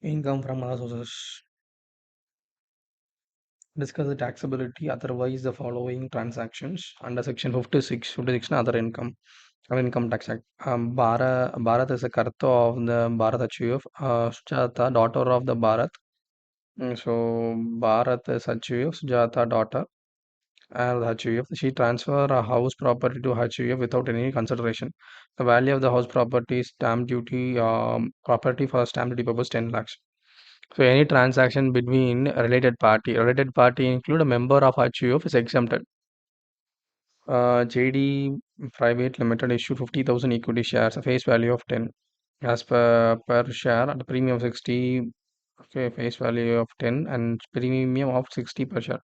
Income from other sources. Discuss the taxability otherwise the following transactions under section 56, 56 na other income. Other income tax act. Bharat is a Karta of the Bharat Achiyuf, Sujata, daughter of the Bharat. So Bharat is Achiyuf, Sujata, daughter. And Achiyuf. She transfer a house property to Achiyuf without any consideration. The value of the house property, stamp duty, property for stamp duty purpose 10 lakhs. So any transaction between a related party include a member of HUF is exempted. JD Private Limited issued 50,000 equity shares, a face value of 10. As per share, at a premium of 60, okay, face value of 10 and premium of 60 per share.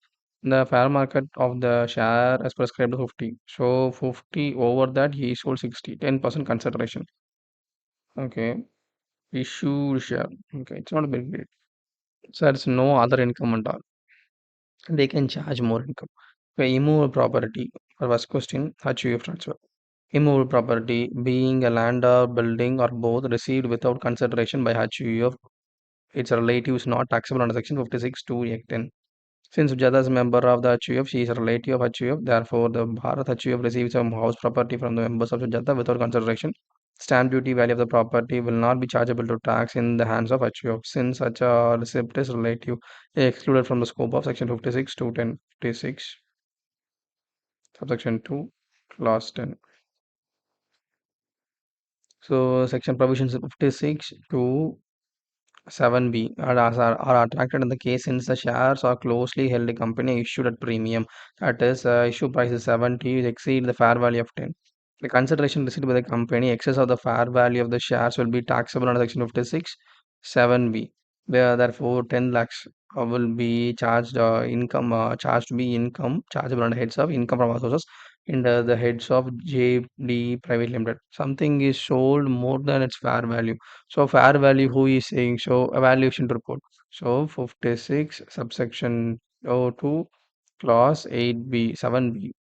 The fair market of the share as prescribed 50. So 50 over that he sold 60, 10% consideration. Okay, issued share. Okay, it's not a big deal. So there's no other income at all. They can charge more income. Okay, immovable property. For first question, HUF transfer. Immovable property being a land or building or both received without consideration by HUF. Its relative is not taxable under section 56 to Act 10. Since Sujata is a member of the HUF, she is a relative of HUF. Therefore, the Bharat HUF receives some house property from the members of Sujata without consideration. Stamp duty value of the property will not be chargeable to tax in the hands of HUF since such a receipt is relative excluded from the scope of section 56 to 10. 56 subsection 2 clause 10. So section provisions 56 to 7b are attracted in the case since the shares are closely held a company issued at premium. That is, issue price is 70, exceed the fair value of 10. The consideration received by the company excess of the fair value of the shares will be taxable under section 56 7b. Therefore, 10 lakhs will be charged charged to be income chargeable under heads of income from other sources in the heads of JD Private Limited. Something is sold more than its fair value, so fair value who is saying so evaluation report. So 56 subsection O 2 clause 8b 7b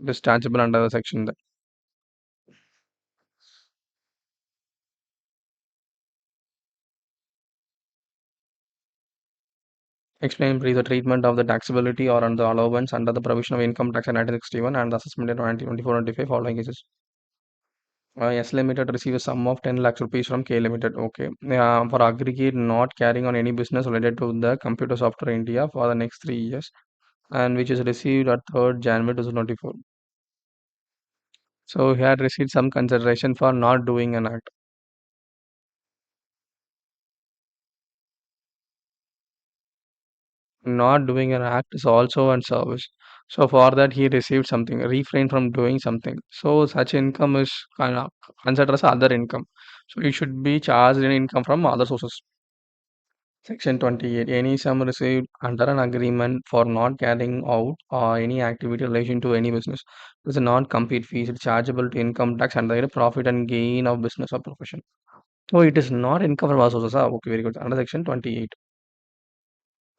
is chargeable under the section that explain brief the treatment of the taxability or under the allowance under the provision of income tax in 1961 and the assessment in 1924-25 following cases. S Limited receives a sum of 10 lakhs rupees from K Limited. Okay. For aggregate not carrying on any business related to the computer software India for the next 3 years and which is received at 3rd January 2024. So he had received some consideration for not doing an act. Not doing an act is also a service. So for that he received something, refrain from doing something. So such income is kind of considered as other income. So you should be charged in income from other sources. Section 28. Any sum received under an agreement for not carrying out or any activity in relation to any business is a non-compete fee. It's chargeable to income tax under the profit and gain of business or profession. So it is not income from other sources. Okay, very good. Under section 28.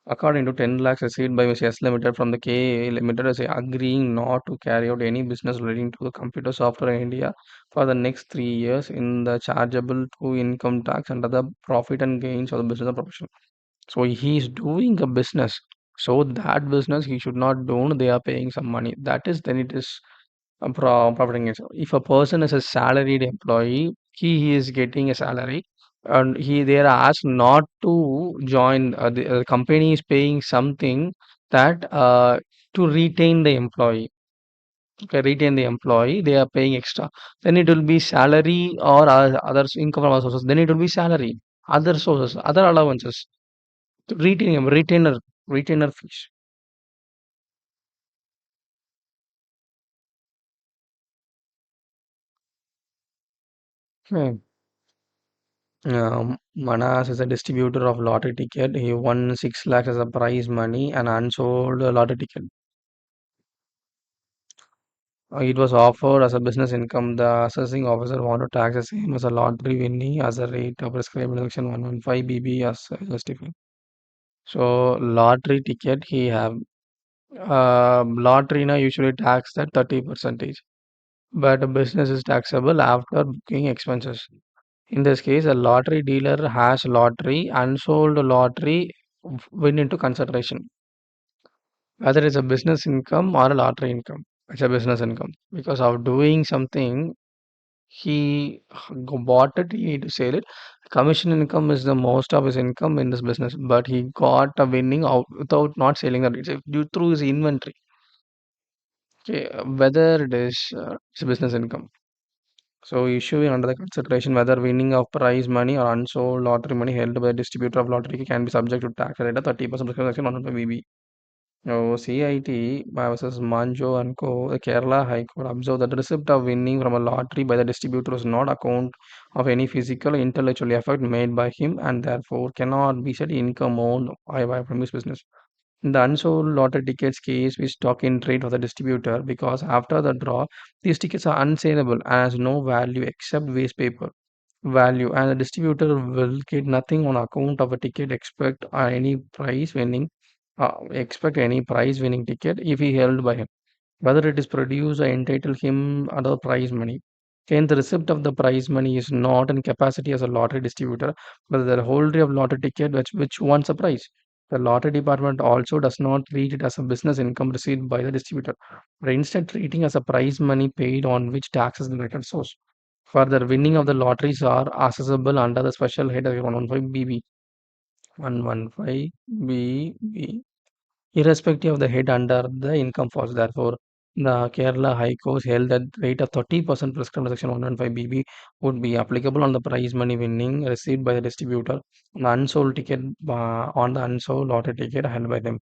According to 10 lakhs received by Mr. S Limited from the K Limited as agreeing not to carry out any business relating to the computer software in India for the next 3 years in the chargeable to income tax under the profit and gains of the business or profession. So he is doing a business. So that business he should not do. They are paying some money. That is then it is a profiting itself. If a person is a salaried employee, he is getting a salary, and they are asked not to join. The company is paying something that to retain the employee. Okay, retain the employee. They are paying extra. Then it will be salary or other income from other sources. Then it will be salary, other sources, other allowances. Retainer fees. Hmm. Manas is a distributor of lottery ticket. He won 6 lakhs as a prize money and unsold lottery ticket. It was offered as a business income. The assessing officer wanted to tax the same as a lottery winning as a rate of prescribed in section 115 BB as justified. So lottery ticket he have lottery now usually taxed at 30 percentage, but a business is taxable after booking expenses. In this case, a lottery dealer has lottery, unsold lottery win into consideration. Whether it's a business income or a lottery income, it's a business income because of doing something. He bought it, he need to sell it. Commission income is the most of his income in this business, but he got a winning out without not selling that. It's due through his inventory. Okay, whether it is it's a business income. So issuing under the consideration whether winning of prize money or unsold lottery money held by a distributor of lottery can be subject to tax rate of 30% section 105 BB. Now, CIT versus Manjo and Co. The Kerala High Court observed that the receipt of winning from a lottery by the distributor is not account of any physical or intellectual effort made by him and therefore cannot be said income owned by from his business. In the unsold lottery tickets case, we stock in trade of the distributor because after the draw, these tickets are unsaleable and has no value except waste paper value, and the distributor will get nothing on account of a ticket expect any prize winning ticket if he held by him, whether it is produced or entitle him other prize money. Again, the receipt of the prize money is not in capacity as a lottery distributor, but the holder of lottery ticket which wants a prize. The lottery department also does not treat it as a business income received by the distributor, but instead treating as a prize money paid on which taxes the record source. Further, winning of the lotteries are accessible under the special head of 115 BB. 115 BB irrespective of the head under the income force. Therefore, the Kerala High Court held that rate of 30% prescribed section 115 BB would be applicable on the prize money winning received by the distributor on the unsold ticket on the unsold lottery ticket held by them.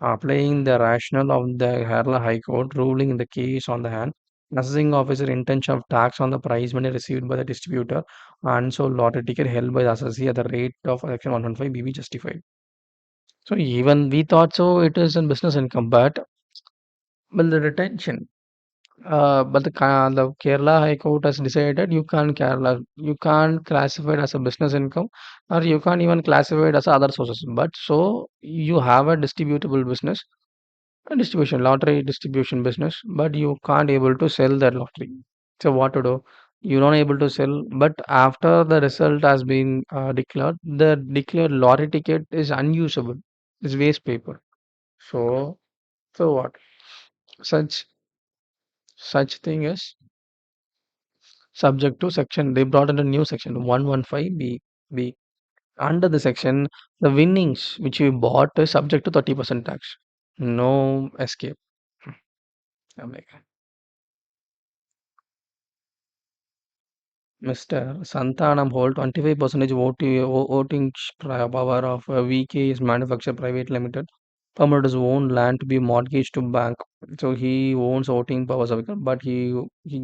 Applying the rationale of the Kerala High Court ruling in the case on the hand, assessing officer intention of tax on the prize money received by the distributor on unsold lottery ticket held by the assessee at the rate of section 115 BB justified. So even we thought so it is in business income, but the retention. But the Kerala High Court has decided you can't classify it as a business income, or you can't even classify it as other sources. But so you have a distributable business, a distribution lottery distribution business, but you can't able to sell that lottery. So what to do? You're not able to sell, but after the result has been declared, the declared lottery ticket is unusable. It's waste paper. So what? Such such thing is subject to section. They brought in a new section 115 B. Under the section, the winnings which you bought is subject to 30% tax. No escape. I'm like, Mr. Santanam hold 25% power of VK's Manufacture Private Limited. Permitted his own land to be mortgaged to bank. So he owns voting powers of it, but he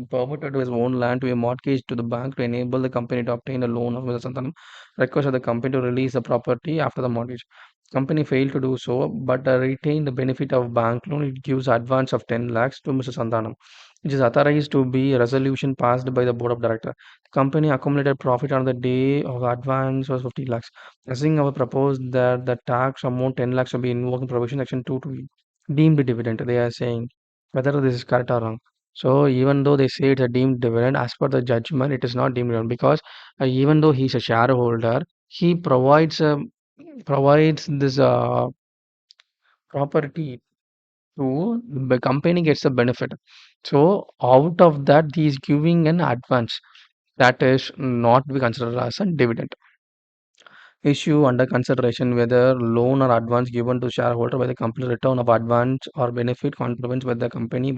permitted his own land to be mortgaged to the bank to enable the company to obtain a loan of Mr. Santanam. Requested the company to release the property after the mortgage. Company failed to do so, but retained the benefit of bank loan. It gives advance of 10 lakhs to Mr. Santanam, which is authorized to be a resolution passed by the board of directors. The company accumulated profit on the day of advance was 50 lakhs. Assessing our proposed that the tax amount 10 lakhs will be invoked in provision section 2 to be deemed dividend. They are saying whether this is correct or wrong. So even though they say it's a deemed dividend, as per the judgment, it is not deemed dividend because even though he's a shareholder, he provides this property to the company gets a benefit. So out of that, he is giving an advance that is not be considered as a dividend. Issue under consideration whether loan or advance given to shareholder by the company return of advance or benefit contributions by the company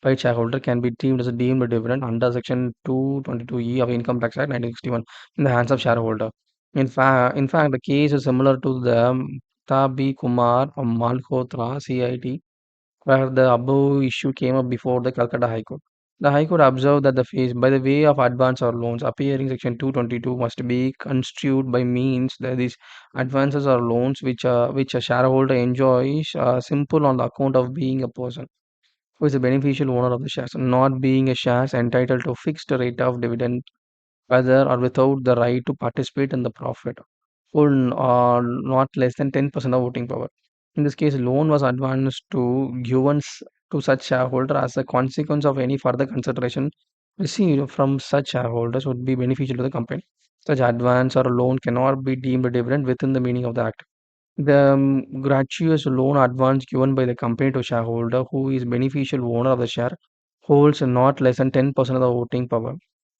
by shareholder can be deemed as a deemed dividend under section 222E of Income Tax Act 1961 in the hands of shareholder. In fact, the case is similar to the Tabi Kumar Malhotra CIT where the above issue came up before the Calcutta High Court. The High Court observed that the fees, by the way of advance or loans appearing section 222, must be construed by means that these advances or loans which a shareholder enjoys simple on the account of being a person who is the beneficial owner of the shares, not being a shares entitled to fixed rate of dividend, whether or without the right to participate in the profit, full or not less than 10% of voting power. In this case, loan was advanced to given to such shareholder as a consequence of any further consideration received from such shareholders would be beneficial to the company. Such advance or loan cannot be deemed a dividend within the meaning of the act. The gratuitous loan advance given by the company to shareholder who is beneficial owner of the share holds not less than 10% of the voting power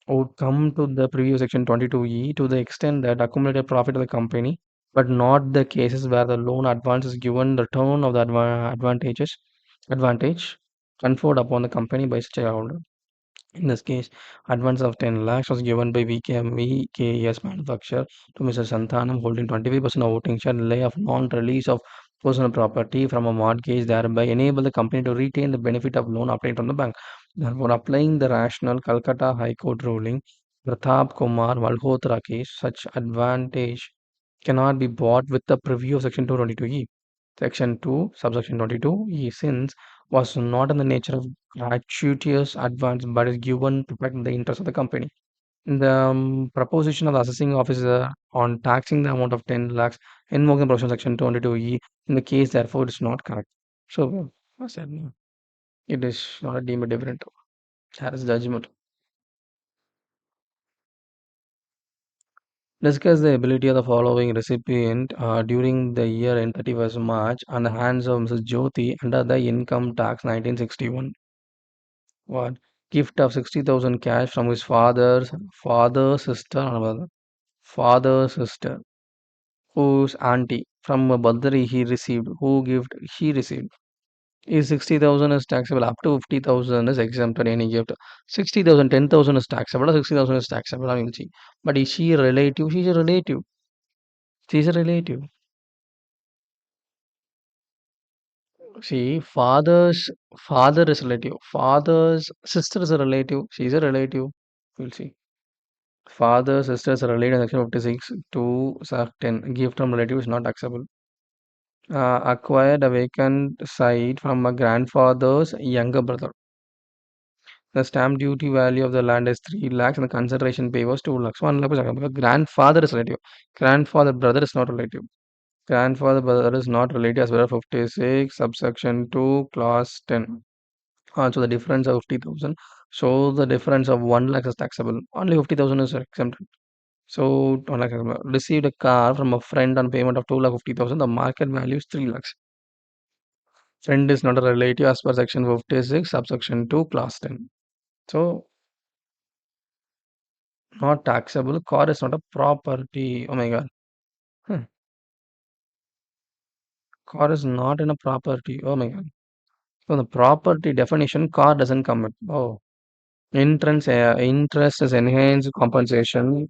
would come to the previous section 22E to the extent that accumulated profit of the company, but not the cases where the loan advance is given the return of the advantage conferred upon the company by such a shareholder. In this case, advance of 10 lakhs was given by VKS manufacturer to Mr. Santhanam holding 25% of voting share in lay of non-release of personal property from a mortgage, thereby enable the company to retain the benefit of loan obtained from the bank. Therefore, applying the rational Calcutta High Court ruling, Pratap Kumar Malhotra case, such advantage cannot be bought with the preview of Section 222E. Section 2, subsection 22, since was not in the nature of gratuitous advance but is given to protect the interest of the company. The proposition of the assessing officer on taxing the amount of 10 lakhs invoking provision section 22E in the case therefore it is not correct. So I said no, it is not a deemed different. That is judgment. Discuss the ability of the following recipient during the year end 31st March on the hands of Mrs. Jyoti under the income tax 1961. What? Gift of 60,000 cash from his sister, another father's sister, whose auntie from a birthday he received, who gift he received. Is 60,000 is taxable, up to 50,000 is exempted any gift. 60,000, 10,000 is taxable, 60,000 is taxable. I mean, see. But is she a relative? She's a relative. She's a relative. See, father is relative. Father's sister is a relative. She's a relative. We'll see. Father, sisters are related in section 56 to certain gift from relative is not acceptable. Acquired a vacant site from a grandfather's younger brother. The stamp duty value of the land is 3 lakhs and the consideration pay was 2 lakhs. 1 lakh is acceptable. Grandfather is relative. Grandfather brother is not relative. Grandfather brother is not related as well as 56 subsection 2 clause 10. So the difference of 50,000. So the difference of 1 lakh is taxable. Only 50,000 is exempted. So 1 lakh received a car from a friend on payment of 2,50,000. The market value is 3 lakhs. Friend is not a relative as per section 56, subsection 2, clause 10. So not taxable. Car is not a property. Oh my god. Hmm. Car is not in a property. Oh my god. So the property definition, car doesn't come with. Oh. Interest is enhanced compensation.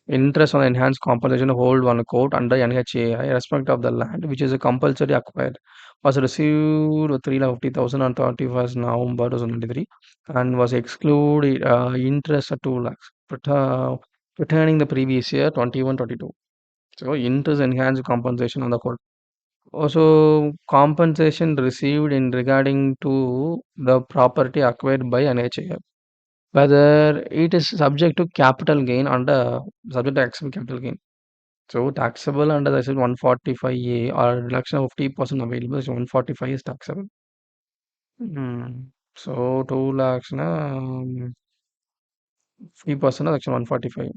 Interest on enhanced compensation hold one quote under NHAI respect of the land which is a compulsory acquired was received 3,50,000 on 31st November 2023 and was excluded interest at 2 lakhs returning the previous year 21-22. So interest enhanced compensation on the quote. Also compensation received in regarding to the property acquired by NHAI whether it is subject to capital gain under subject to taxable capital gain. So taxable under the section 145A or reduction of 50% available, so 145 is taxable. So 2 lakhs na 50% of section 145.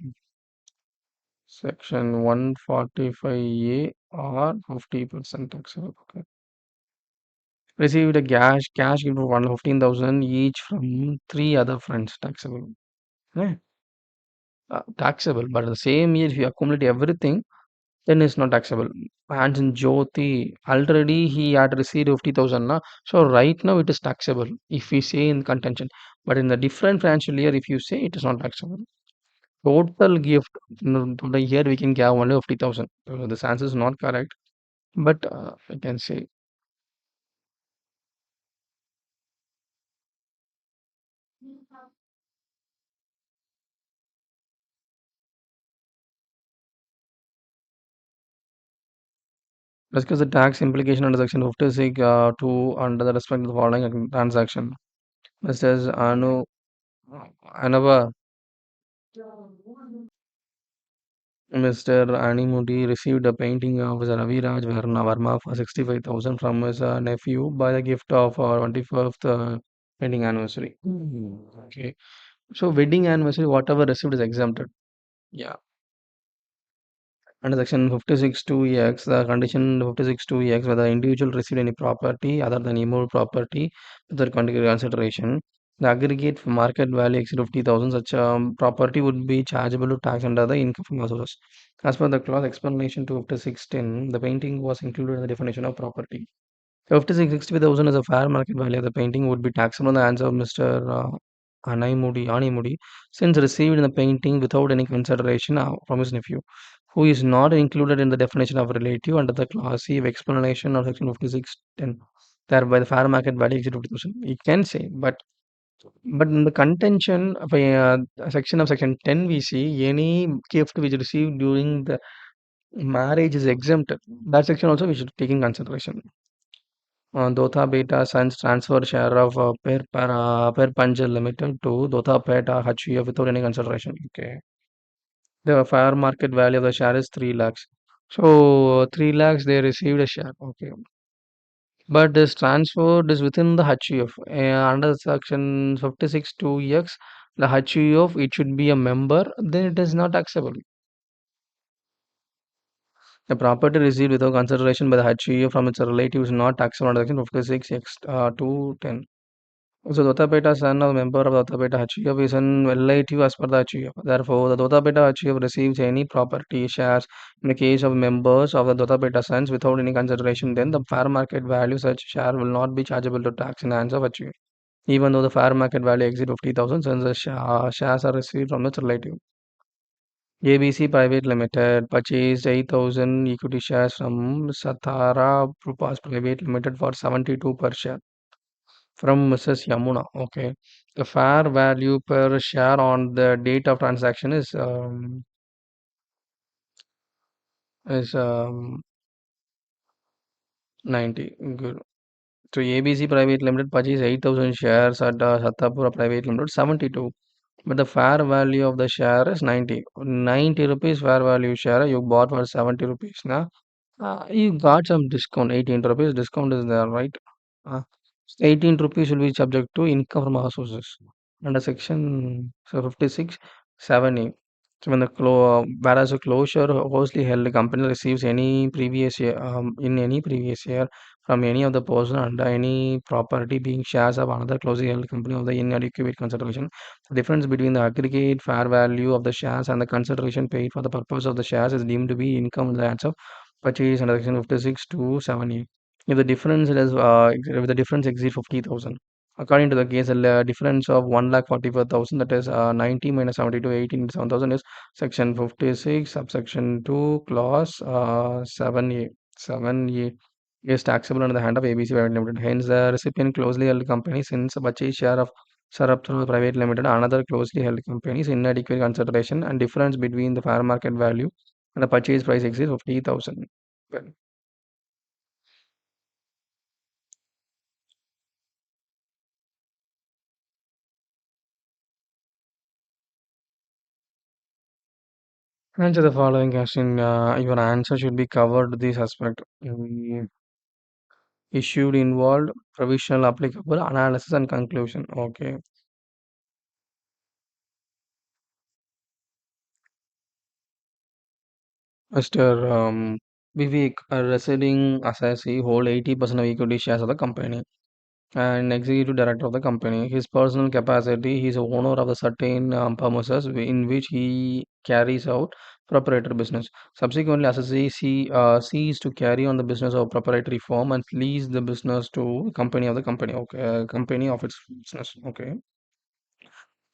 Section 145A or 50% taxable. Okay. Received a cash gift of 115,000 each from 3 other friends taxable. Yeah. Taxable, but the same year if you accumulate everything, then it's not taxable. And in Jyoti, already he had received 50,000, na? So right now it is taxable if we say in contention. But in the different financial year, if you say it is not taxable. Total gift, to the year we can give only 50,000. So this answer is not correct, but I can say discuss the tax implication under section 56 to under the respect of the following transaction. Mr. Anava Mr. Animudi received a painting of Ravi Raj Verma for 65,000 from his nephew by the gift of 25th. Wedding anniversary. Okay. So wedding anniversary, whatever received is exempted. Yeah. Under section 56(2)(x), the condition 56(2)(x), whether the individual received any property other than immovable property without consideration, the aggregate market value exceed 50,000, such property would be chargeable to tax under the income from sources. As per the clause explanation to 56(10), the painting was included in the definition of property. 56,000 as a fair market value of the painting would be taxable on the hands of Mr. Animudi, since received in the painting without any consideration from his nephew, who is not included in the definition of relative under the clause C of explanation of section 56(10). Thereby, the fair market value exceeds 50,000. You can say, but in the contention of a section of section 10, we see any gift which is received during the marriage is exempted. That section also we should take in consideration. Dotha Beta Sons transfer share of Per Panjal Limited to Dotha Beta HUF without any consideration. Okay. The fair market value of the share is 3 lakhs. So 3 lakhs they received a share. Okay. But this transferred is within the HUF. Under section 56 2x, the HUF it should be a member, then it is not taxable. The property received without consideration by the HUF from its relative is not taxable under section 56 x 210. So Dotapeta son of member of Dotapeta HUF is an relative as per the HUF. Therefore, the Dotapeta HUF receives any property shares in the case of members of the Dotapeta sons without any consideration, then the fair market value such share will not be chargeable to tax in the hands of HUF. Even though the fair market value exceeds 50,000 since the shares are received from its relative. ABC Private Limited purchased 8,000 equity shares from Satara Prupas Private Limited for 72 per share from Mrs. Yamuna. Okay. The fair value per share on the date of transaction is 90. Good. So ABC Private Limited purchased 8,000 shares at Sattapura Private Limited 72. But the fair value of the share is 90. 90 rupees fair value share you bought for 70 rupees. Na? You got some discount. 18 rupees discount is there, right? Uh, 18 rupees will be subject to income from our sources under section 56 7A. So when whereas a closure closely held company receives any previous year in any previous year from any of the person under any property being shares of another closely held company of the inadequate consideration, the difference between the aggregate fair value of the shares and the consideration paid for the purpose of the shares is deemed to be income in the hands of purchase under section 56 to 7A. If the difference exceeds 50,000. According to the case, the difference of 1,44,000, that is 90 minus 72, 18 into 7,000 is section 56, subsection 2, clause 7A. 7A is taxable under the hand of ABC Private Limited. Hence, the recipient closely held company since a purchase share of Saraptra Private Limited, another closely held company is inadequate consideration and difference between the fair market value and the purchase price exceeds 50,000. Well, answer the following question. Your answer should be covered this aspect. Issued involved provisional applicable analysis and conclusion. Okay. Mr. Vivek, a residing assessee, hold 80% of equity shares of the company and executive director of the company. His personal capacity, he is a owner of the certain premises in which he carries out proprietary business. Subsequently, assessee cease to carry on the business of proprietary firm and lease the business to company of the company. Okay, company of its business. Okay.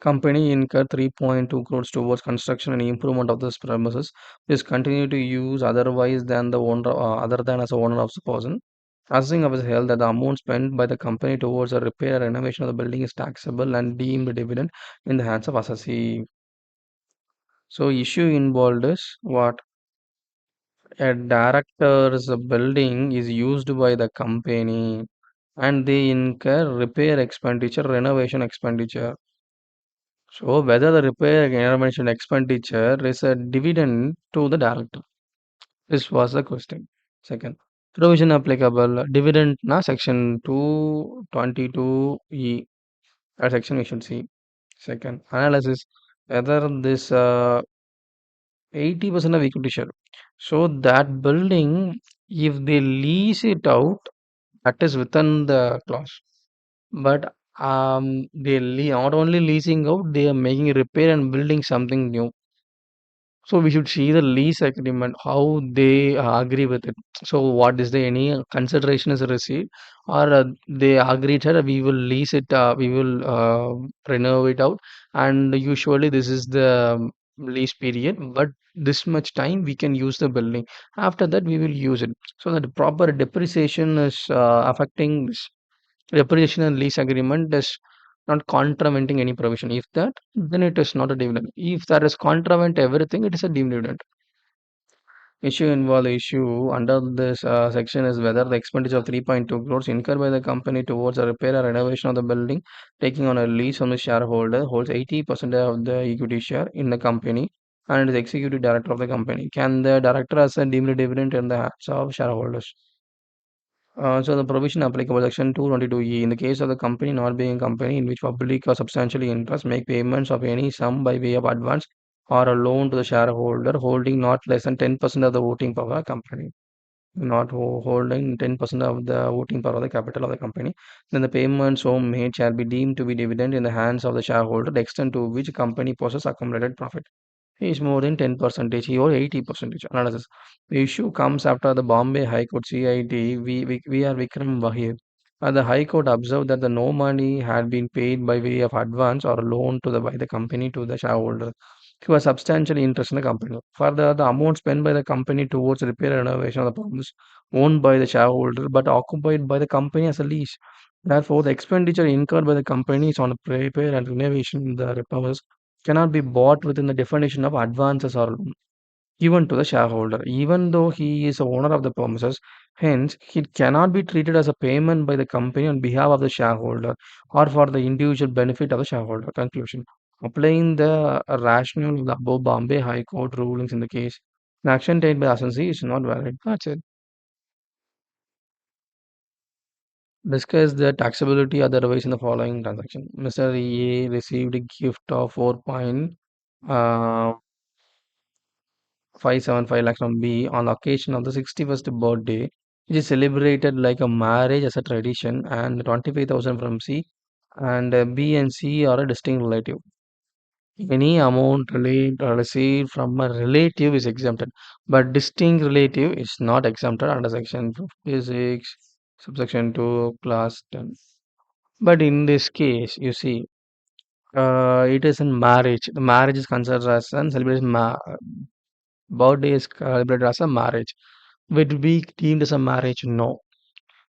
Company incurred 3.2 crores towards construction and improvement of this premises. Is continue to use otherwise than the owner, other than as a owner of the person. Assessing of his health that the amount spent by the company towards the repair and renovation of the building is taxable and deemed dividend in the hands of assessee. So issue involved is what a director's building is used by the company and they incur repair expenditure, renovation expenditure. So whether the repair and renovation expenditure is a dividend to the director. This was the question. Second, provision applicable dividend na section 222E. That section we should see. Second, analysis whether this 80% of equity share. So that building, if they lease it out, that is within the clause. But not only leasing out, they are making a repair and building something new. So we should see the lease agreement, how they agree with it. So what is the any consideration is received, or they agreed that we will lease it, we will renovate it out, and usually this is the lease period. But this much time we can use the building. After that we will use it. So that the proper depreciation is affecting this depreciation and lease agreement is not contraventing any provision. If that, then it is not a dividend. If that is contravent everything, it is a dividend. Issue under this section is whether the expenditure of 3.2 crores incurred by the company towards a repair or renovation of the building, taking on a lease from the shareholder, holds 80% of the equity share in the company and is executive director of the company. Can the director assign deemed dividend in the hands of shareholders? So the provision applicable section 222E in the case of the company not being a company in which public or substantially interest make payments of any sum by way of advance or a loan to the shareholder holding not less than 10% of the voting power of the company, not holding 10% of the voting power of the capital of the company, then the payments so made shall be deemed to be dividend in the hands of the shareholder, the extent to which company possesses accumulated profit is more than 10 percentage or 80 percentage analysis. The issue comes after the Bombay High Court CIT. We are Vikram Wahir. The High Court observed that the no money had been paid by way of advance or loan to the by the company to the shareholder who was substantially interested in the company. Further, the amount spent by the company towards repair and renovation of the problems owned by the shareholder but occupied by the company as a lease. Therefore, the expenditure incurred by the companies on repair and renovation the repairs cannot be bought within the definition of advances or loan given to the shareholder, even though he is the owner of the premises. Hence, it cannot be treated as a payment by the company on behalf of the shareholder or for the individual benefit of the shareholder. Conclusion. Applying the rationale of the above Bombay High Court rulings in the case, the action taken by SNC is not valid. That's it. Discuss the taxability otherwise in the following transaction. Mr. A received a gift of 4.575 lakhs from B on the occasion of the 61st birthday, which is celebrated like a marriage as a tradition, and 25,000 from C, and B and C are a distinct relative. Any amount received from a relative is exempted, but distinct relative is not exempted under section 56, subsection 2, class 10. But in this case, you see, it is in marriage. The marriage is considered as an celebration. Birthday is celebrated as a marriage. Would be deemed as a marriage? No.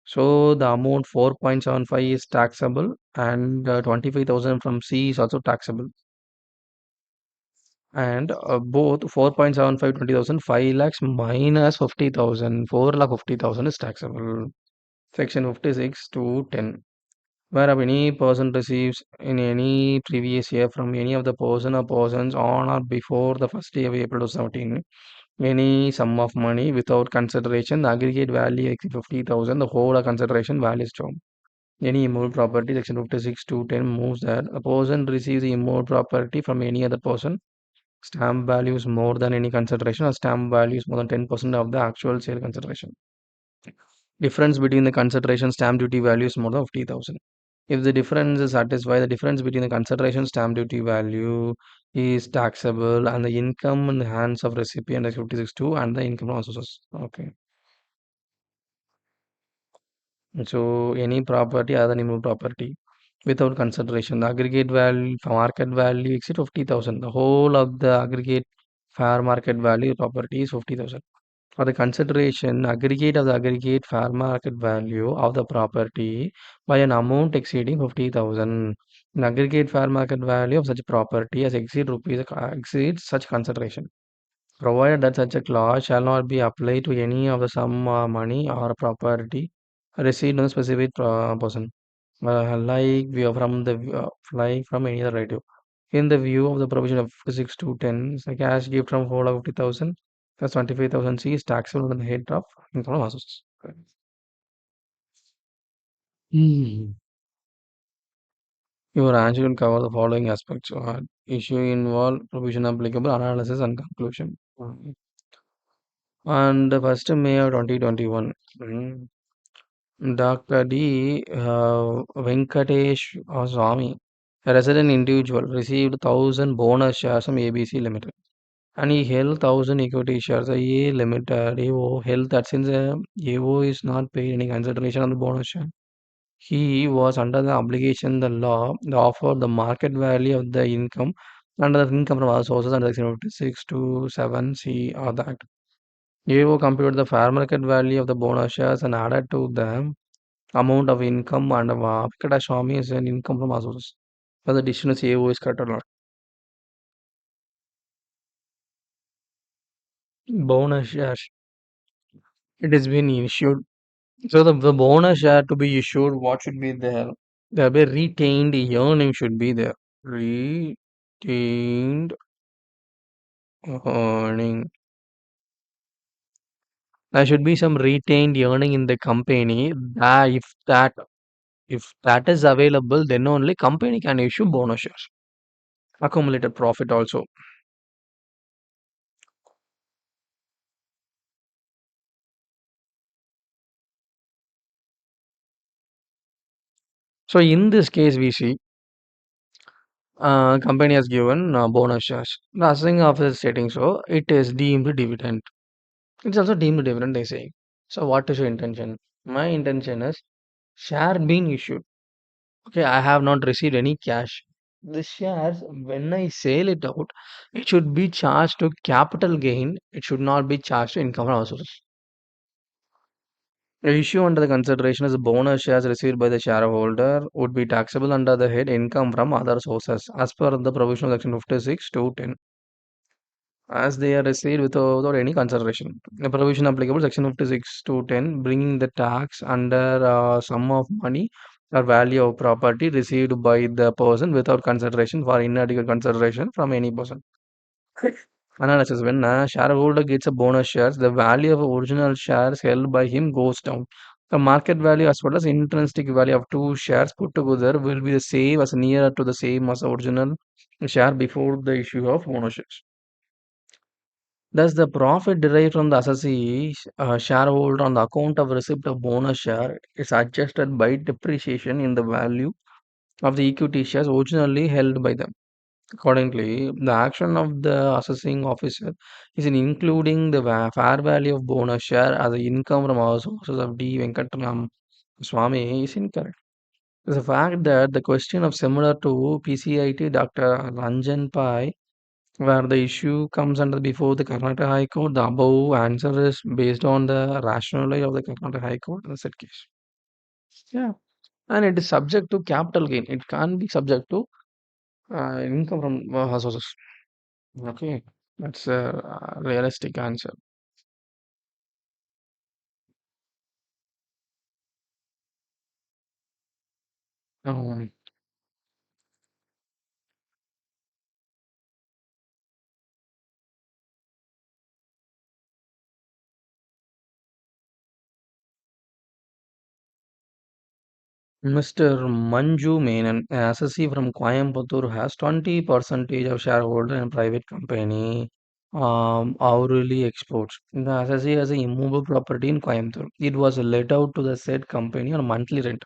So the amount 4.75 is taxable, and 25,000 from C is also taxable. And both 4.75 20,000, 5 lakhs minus 50,000, 4 lakh 50,000 is taxable. Section 56 to 10. Wherever any person receives in any previous year from any of the person or persons on or before the first day of April 2017, any sum of money without consideration, the aggregate value exceeds 50,000, the whole of consideration value is shown. Any immovable property, section 56 to 10 moves that a person receives the immovable property from any other person. Stamp value is more than any consideration, or stamp value is more than 10% of the actual sale consideration. Difference between the consideration stamp duty value is more than 50,000. If the difference is satisfied, the difference between the consideration stamp duty value is taxable and the income in the hands of recipient is 56.2 and the income from sources. Okay. So any property other than immovable property without consideration, the aggregate value, market value exceed 50,000. The whole of the aggregate fair market value property is 50,000. For the consideration, aggregate of the aggregate fair market value of the property by an amount exceeding 50,000. An aggregate fair market value of such property as exceeds such consideration, provided that such a clause shall not be applied to any of the sum money or property received on a specific person, like from any other relative. In the view of the provision of 6 to 10, the cash gift from whole of 50,000 plus 25,000 C is taxable on the head of income of assets. Hmm. Your answer will cover the following aspects. Issue involve provision applicable analysis and conclusion. On the 1st May of 2021, Dr. D. Venkatesh Swamy, a resident individual, received 1,000 bonus shares from ABC Limited. And he held 1,000 equity shares. A Limited, AO held that since AO is not paid any consideration on the bonus share. He was under the obligation, the law, the offer, the market value of the income, under the income from other sources under Section 56 to 7C or that. AO computed the fair market value of the bonus shares and added to the amount of income and Vikata is an income from other sources. But the decision is AO is correct or not. Bonus shares. It has been issued. So the bonus share to be issued, what should be there? There be retained earning should be there. Retained earning. There should be some retained earning in the company. If that is available, then only company can issue bonus shares. Accumulated profit also. So in this case, we see company has given bonus shares. The assessing officer is stating so it is deemed dividend. It's also deemed dividend. They say. So what is your intention? My intention is share being issued. Okay, I have not received any cash. The shares, when I sell it out, it should be charged to capital gain. It should not be charged to income from sources. The issue under the consideration is bonus shares received by the shareholder would be taxable under the head income from other sources as per the provision of section 56 to 10 as they are received without any consideration. The provision applicable section 56 to 10 bringing the tax under sum of money or value of property received by the person without consideration for inadequate consideration from any person. Analysis: when a shareholder gets a bonus shares, the value of original shares held by him goes down. The market value as well as intrinsic value of two shares put together will be the same as nearer to the same as the original share before the issue of ownership. Thus, the profit derived from the assessee shareholder on the account of receipt of bonus share is adjusted by depreciation in the value of the equity shares originally held by them. Accordingly, the action of the assessing officer is in including the fair value of bonus share as the income from our sources of D. Venkatram Swamy is incorrect. The fact that the question of similar to PCIT Dr. Ranjan Pai, where the issue comes under before the Karnataka High Court, the above answer is based on the rationale of the Karnataka High Court in the said case. Yeah, and it is subject to capital gain. It can't be subject to income from sources. Okay, that's a realistic answer. Um, Mr. Manju Menon, an assessee from Coimbatore, has 20 percentage of shareholder in private company, Aureli Exports. The assessee has a immovable property in Coimbatore. It was let out to the said company on monthly rent.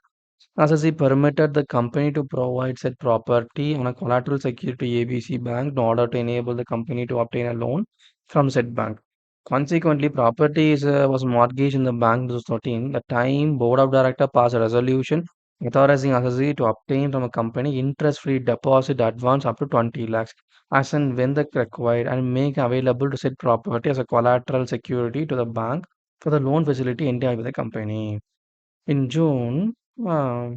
Assessee permitted the company to provide said property on a collateral security ABC Bank in order to enable the company to obtain a loan from said bank. Consequently, property was mortgaged in the bank in 2013. The time Board of Directors passed a resolution authorizing assessee to obtain from a company interest-free deposit advance up to 20 lakhs as and when the required and make available to said property as a collateral security to the bank for the loan facility entered by the company. In June, uh,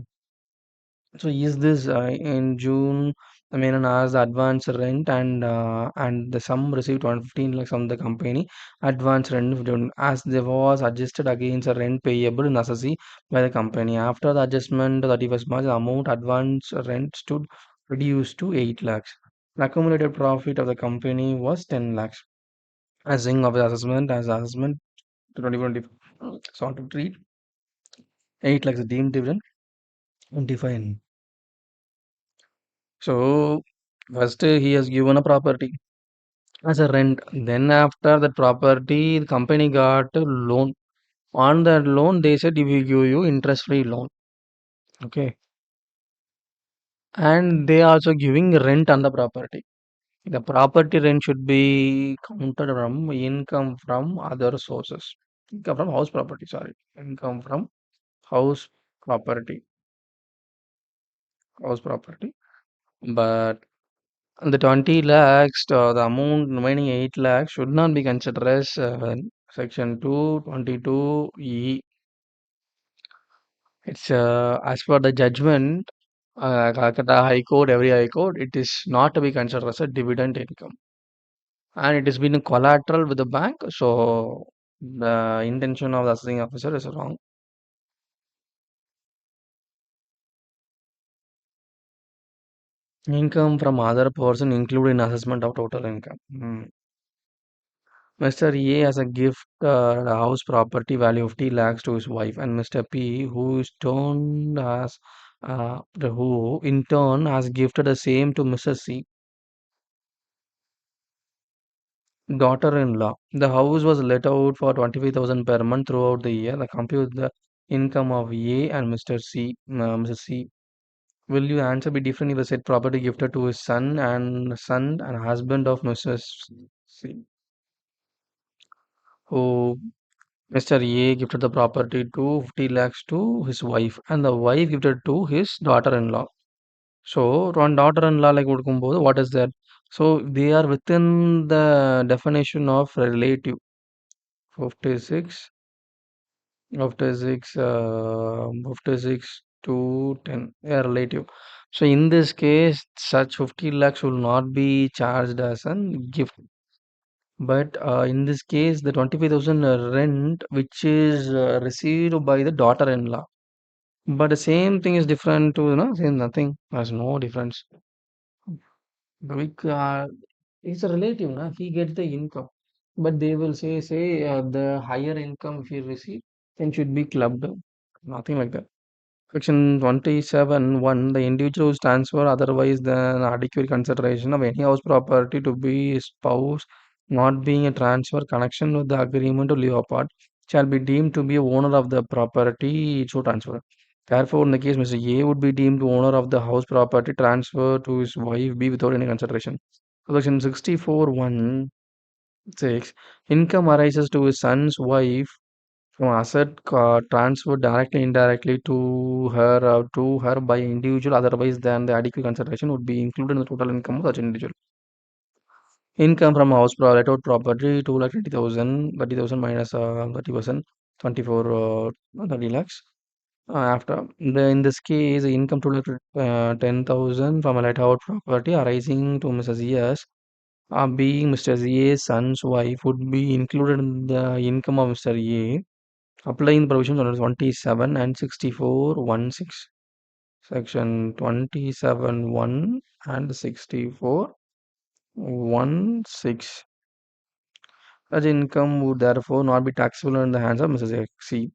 so is this in June? I mean, as the advance rent and the sum received 115 lakhs from the company advance rent as there was adjusted against the rent payable in assessee by the company. After the adjustment, 31st March, the amount advance rent stood reduced to 8 lakhs. The accumulated profit of the company was 10 lakhs. As in of the assessment as assessment 2020 so to treat 8 lakhs deemed dividend 25. So first he has given a property as a rent. Then after that property, the company got a loan. On that loan, they said we give you interest-free loan. Okay. And they also giving rent on the property. The property rent should be counted from income from other sources. Income from house property, sorry. Income from house property. House property. But the 20 lakhs, the amount remaining 8 lakhs should not be considered as section 222E. It's as per the judgment, Calcutta High Court, every High Court, it is not to be considered as a dividend income. And it has been a collateral with the bank, so the intention of the assessing officer is wrong. Income from other person included in assessment of total income. Mr. A has a gift a house property value of 50 lakhs to his wife, and Mr. P, who in turn has gifted the same to Mrs. C, daughter-in-law. The house was let out for 25,000 per month throughout the year. The compute the income of A and Mrs. C. Will your answer be different if the said property gifted to his son and husband of Mrs. C, who Mr. A gifted the property to 50 lakhs to his wife, and the wife gifted to his daughter-in-law. So, one daughter-in-law like கொடுக்கும்போது, what is that? So, they are within the definition of relative. 56, 56 to 10, yeah, relative. So, in this case, such 50 lakhs will not be charged as a gift. But in this case, the 25,000 rent, which is received by the daughter-in-law. But the same thing is different to, same nothing. There's no difference. Like, it's a relative, na? He gets the income. But they will say the higher income if you receive, then should be clubbed. Nothing like that. Section 27(1), the individual who's transfer otherwise than adequate consideration of any house property to be spouse, not being a transfer connection with the agreement to live apart, shall be deemed to be a owner of the property so transfer. Therefore, in the case Mr. A would be deemed owner of the house property transfer to his wife B without any consideration. Section 64(1) says income arises to his son's wife from asset transferred directly indirectly to her by individual otherwise than the adequate consideration would be included in the total income of such individual. Income from house let out property 2,30,000, 30,000 minus 30%, 24 30 lakhs. In this case, the income to 10,000 from a let out property arising to Mrs. Yes, being Mr. A's son's wife would be included in the income of Mr. A, applying the provisions under 27 and 64(1)(6). Section 27(1) and 64(1)(6). Such income would therefore not be taxable in the hands of Mrs. C.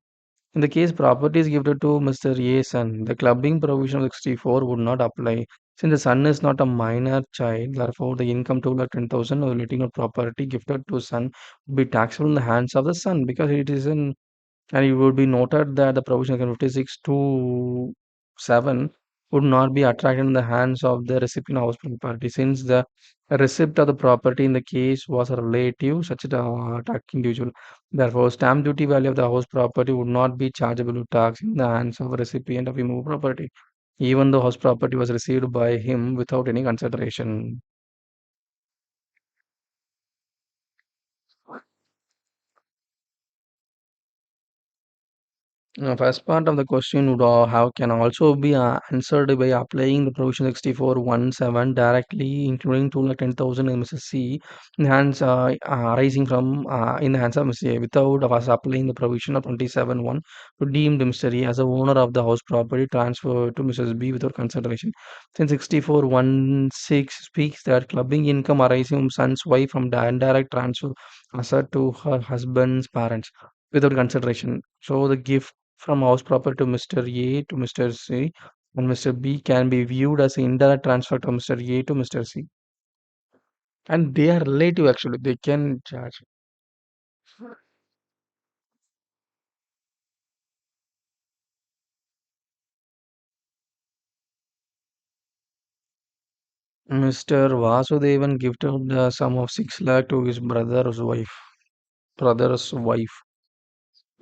In the case property is gifted to Mr. A's son, the clubbing provision of 64 would not apply. Since the son is not a minor child, therefore the income to like 10,000 relating of property gifted to son would be taxable in the hands of the son because it is in. And it would be noted that the provision of 56 to 7 would not be attracted in the hands of the recipient house property since the receipt of the property in the case was a relative such as individual. Therefore, stamp duty value of the house property would not be chargeable to tax in the hands of a recipient of immovable property, even though house property was received by him without any consideration. First part of the question would have can also be answered by applying the provision 64(1)(7) directly, including 210,000 MSC in hands arising from in the hands of Mr. A, without us applying the provision of 27(1) to deem Mr. A as a owner of the house property transferred to Mrs. B without consideration. Since 64(1)(6) speaks that clubbing income arising from son's wife from the indirect transfer asset to her husband's parents without consideration. So the gift from house property to Mr. A to Mr. C and Mr. B can be viewed as an indirect transfer from Mr. A to Mr. C. And they are relative actually. They can charge. Mr. Vasudevan gifted the sum of 6 lakh to his brother's wife.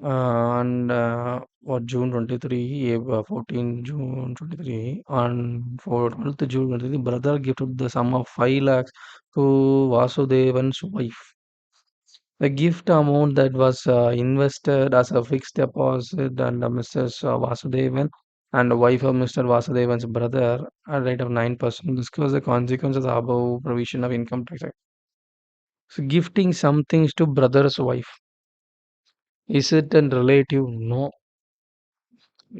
And for June 23, 14 June 23, on for 12th June 23, brother gifted the sum of 5 lakhs to Vasudevan's wife. The gift amount that was invested as a fixed deposit and Mrs. Vasudevan and the wife of Mr. Vasudevan's brother at rate of 9%. This was the consequence of the above provision of income tax act. So gifting some things to brother's wife. Is it a relative? No.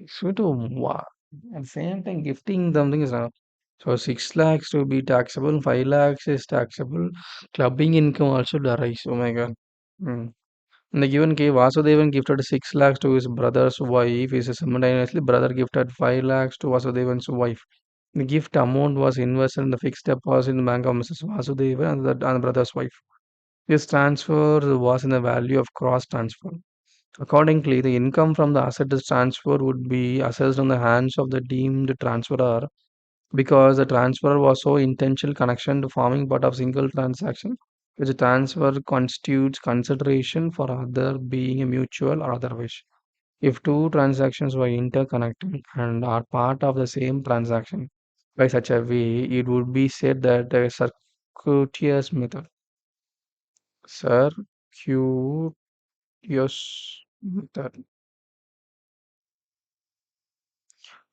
So to at the same time gifting something is not. So 6 lakhs to be taxable, 5 lakhs is taxable. Clubbing income also derives. Oh my god. Hmm. In the given case, Vasudevan gifted 6 lakhs to his brother's wife. Is simultaneously brother gifted 5 lakhs to Vasudevan's wife. The gift amount was invested in the fixed deposit in the bank of Mrs. Vasudevan and the brother's wife. This transfer was in the value of cross transfer. Accordingly, the income from the asset transfer would be assessed on the hands of the deemed transferor because the transfer was so intentional connection to forming part of single transaction, which the transfer constitutes consideration for other being a mutual or otherwise. If two transactions were interconnected and are part of the same transaction by such a way, it would be said that a circuitous method. Circuitous method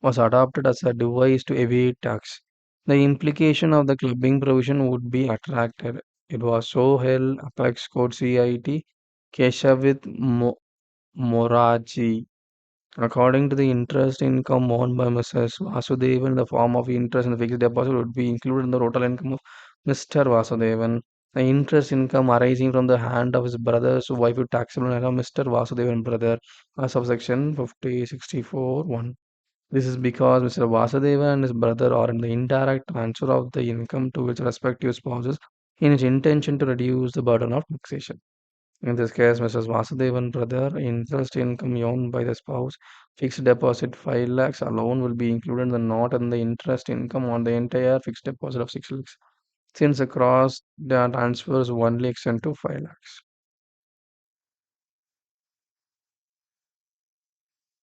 was adopted as a device to evade tax. The implication of the clubbing provision would be attracted. It was so held Apex Code CIT Keshavit Moraji. According to the interest income owned by Mrs. Vasudevan, the form of interest in the fixed deposit would be included in the total income of Mr. Vasudevan. The interest income arising from the hand of his brother's wife is taxable as Mr. Vasudevan brother as of section 5064(1). This is because Mr. Vasudeva and his brother are in the indirect transfer of the income to its respective spouses in its intention to reduce the burden of taxation. In this case, Mrs. Vasudevan brother interest income owned by the spouse, fixed deposit 5 lakhs alone will be included in the not and the interest income on the entire fixed deposit of 6 lakhs, since the cross the transfers only extend to 5 lakhs.